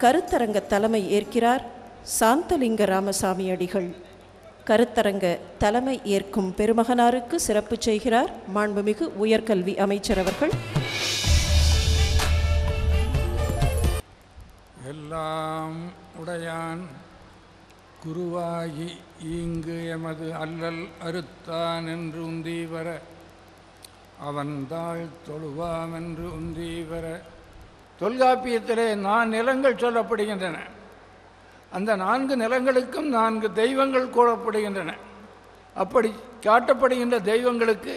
கருத்தரங்க தலைமை ஏற்கிறார் சாந்தலிங்க ராமசாமி அடிகள். கருத்தரங்க தலைமை ஏற்கும் பெருமகனாருக்கு சிறப்பு செய்கிறார் மாண்புமிகு உயர்கல்வி அமைச்சர் அவர்கள். எல்லாம் உடையான் குருவாகி ஈங்கு எமது அல்லல் அறுத்தான் என்று உந்தீவர அவன் தாழ் தொழுவாம் என்று உந்தீவர. தொல்காப்பியத்திலே 4 நிலங்கள் சொல்லப்படுகின்றன. அந்த 4 நிலங்களுக்கும் 4 தெய்வங்கள் கூறப்படுகின்றன. அப்படி காட்டப்படுகின்ற தெய்வங்களுக்கு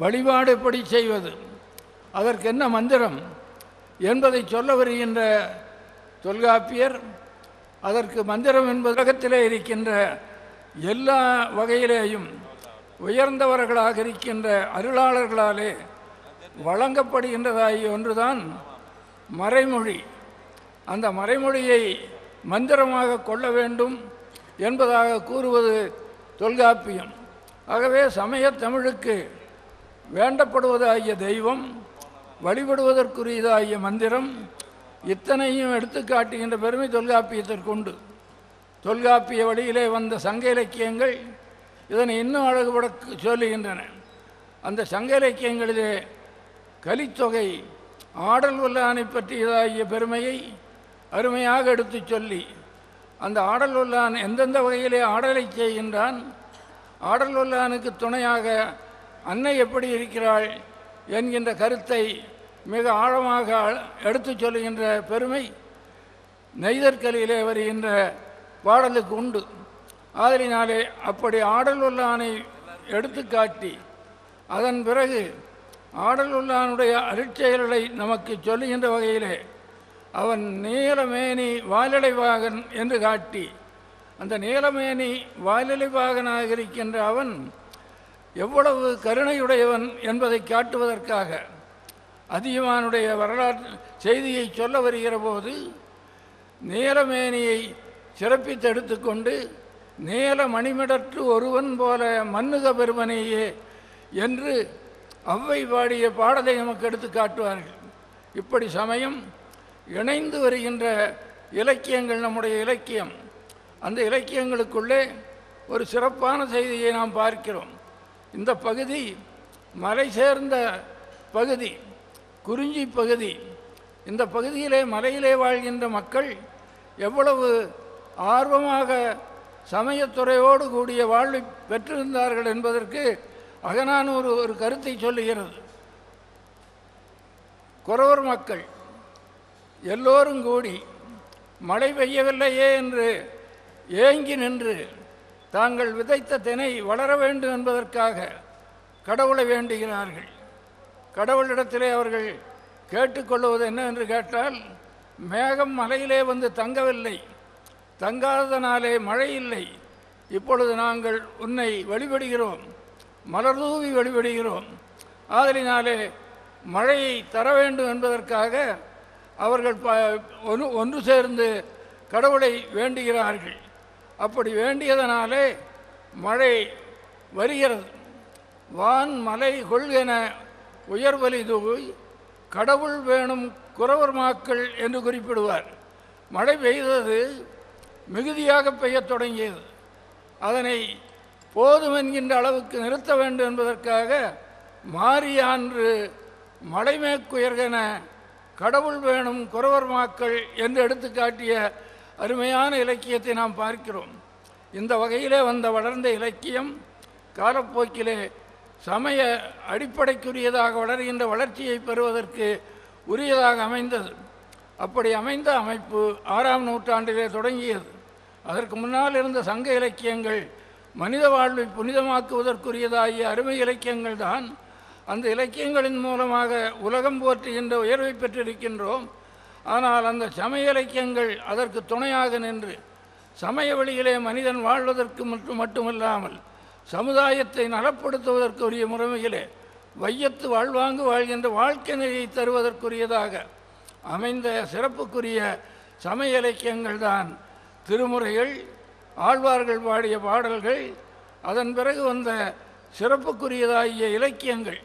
வழிபாடு எப்படி செய்வது, அதற்கு என்ன மந்திரம் என்பதை சொல்ல வருகின்ற தொல்காப்பியர் அதற்கு மந்திரம் என்பது உலகத்திலே இருக்கின்ற எல்லா வகையிலேயும் உயர்ந்தவர்களாக இருக்கின்ற அருளாளர்களாலே வழங்கப்படுகின்றதாகிய ஒன்றுதான் மறைமொழி. அந்த மறைமொழியை மந்திரமாக கொள்ள வேண்டும் என்பதாக கூறுவது தொல்காப்பியம். ஆகவே சமய தமிழுக்கு வேண்டப்படுவதாகிய தெய்வம், வழிபடுவதற்குரியதாகிய மந்திரம், இத்தனையும் எடுத்து காட்டுகின்ற பெருமை தொல்காப்பியத்திற்குண்டு. தொல்காப்பிய வழியிலே வந்த சங்க இலக்கியங்கள் இதனை இன்னும் அழகுபட சொல்லுகின்றன. அந்த சங்க இலக்கியங்களிலே கலித்தொகை ஆடல் வல்லானை பற்றியதாகிய பெருமையை அருமையாக எடுத்து சொல்லி, அந்த ஆடல் வல்லான் எந்தெந்த வகையிலே ஆடலை செய்கின்றான், ஆடல் வல்லானுக்கு துணையாக அன்னை எப்படி இருக்கிறாள் என்கின்ற கருத்தை மிக ஆழமாக எடுத்து சொல்லுகின்ற பெருமை நெய்தற்கலியிலே வருகின்ற பாடலுக்கு உண்டு. ஆதலினாலே அப்படி ஆடல் வல்லானை எடுத்து காட்டி அதன் பிறகு ஆடல் வல்லானுடைய அருட்செயல்களை நமக்கு சொல்லுகின்ற வகையிலே அவன் நீலமேனி வாலிலைவாகன் என்று காட்டி, அந்த நீலமேனி வாலிலைவாகனாக இருக்கின்ற அவன் எவ்வளவு கருணையுடையவன் என்பதை காட்டுவதற்காக அதியமானுடைய வரலாற்று செய்தியை சொல்ல வருகிற போது நீலமேனியை சிறப்பித்து எடுத்துக்கொண்டு நீல மணிமிடற்று ஒருவன் போல மன்னுக பெருமனையே என்று அவ்வை பாடிய பாடலை நமக்கு எடுத்து காட்டுவார்கள். இப்படி சமயம் இணைந்து வருகின்ற இலக்கியங்கள் நம்முடைய இலக்கியம். அந்த இலக்கியங்களுக்குள்ளே ஒரு சிறப்பான செய்தியை நாம் பார்க்கிறோம். இந்த பகுதி மலை சேர்ந்த பகுதி, குறிஞ்சி பகுதி. இந்த பகுதியிலே மலையிலே வாழ்கின்ற மக்கள் எவ்வளவு ஆர்வமாக சமயத்துறையோடு கூடிய வாழ்வை பெற்றிருந்தார்கள் என்பதற்கு அகநானூறு ஒரு கருத்தை சொல்லுகிறது. குறவர் மக்கள் எல்லோரும் கூடி மழை பெய்யவில்லையே என்று ஏங்கி நின்று தாங்கள் விதைத்த தினை வளர வேண்டும் என்பதற்காக கடவுளை வேண்டுகிறார்கள். கடவுளிடத்திலே அவர்கள் கேட்டுக்கொள்வது என்ன என்று கேட்டால், மேகம் மலையிலே வந்து தங்கவில்லை, தங்காததனாலே மழை இல்லை, இப்பொழுது நாங்கள் உன்னை வழிபடுகிறோம், மலர்தூவி வழிபடுகிறோம், ஆதலினாலே மழையை தர வேண்டும் என்பதற்காக அவர்கள் ஒன்று சேர்ந்து கடவுளை வேண்டுகிறார்கள். அப்படி வேண்டியதனாலே மழை வருகிறது. வான் மலை கொள்கென உயர்வலி தூய் கடவுள் வேணும் குறவர் மாக்கள் என்று குறிப்பிடுவார். மழை பெய்தது மிகுதியாக பெய்யத் தொடங்கியது. அதனை போதும் என்கின்ற அளவுக்கு நிறுத்த வேண்டும் என்பதற்காக மாரியான்று மலைமேற்குயர்கென கடவுள் வேணும் குறவர் மாக்கள் என்று எடுத்து காட்டிய அருமையான இலக்கியத்தை நாம் பார்க்கிறோம். இந்த வகையிலே வளர்ந்த இலக்கியம் காலப்போக்கிலே சமய அடிப்படைக்குரியதாக வளர்கின்ற வளர்ச்சியை பெறுவதற்கு உரியதாக அமைந்தது. அப்படி அமைந்த அமைப்பு 6ஆம் நூற்றாண்டிலே தொடங்கியது. அதற்கு முன்னால் இருந்த சங்க இலக்கியங்கள் மனித வாழ்வை புனிதமாக்குவதற்குரியதாகிய அருமை இலக்கியங்கள் தான். அந்த இலக்கியங்களின் மூலமாக உலகம் போற்றுகின்ற உயர்வை பெற்றிருக்கின்றோம். ஆனால் அந்த சமய இலக்கியங்கள் அதற்கு துணையாக நின்று சமய வழியிலே மனிதன் வாழ்வதற்கு மட்டுமல்லாமல் சமுதாயத்தை நலப்படுத்துவதற்குரிய முறைமையிலே வையத்து வாழ்வாங்கு வாழ்கின்ற வாழ்க்கை நிலையை தருவதற்குரியதாக அமைந்த சிறப்புக்குரிய சமய இலக்கியங்கள் தான் திருமுறைகள், ஆழ்வார்கள் பாடிய பாடல்கள், அதன் பிறகு வந்த சிறப்புக்குரியதாகிய இலக்கியங்கள்.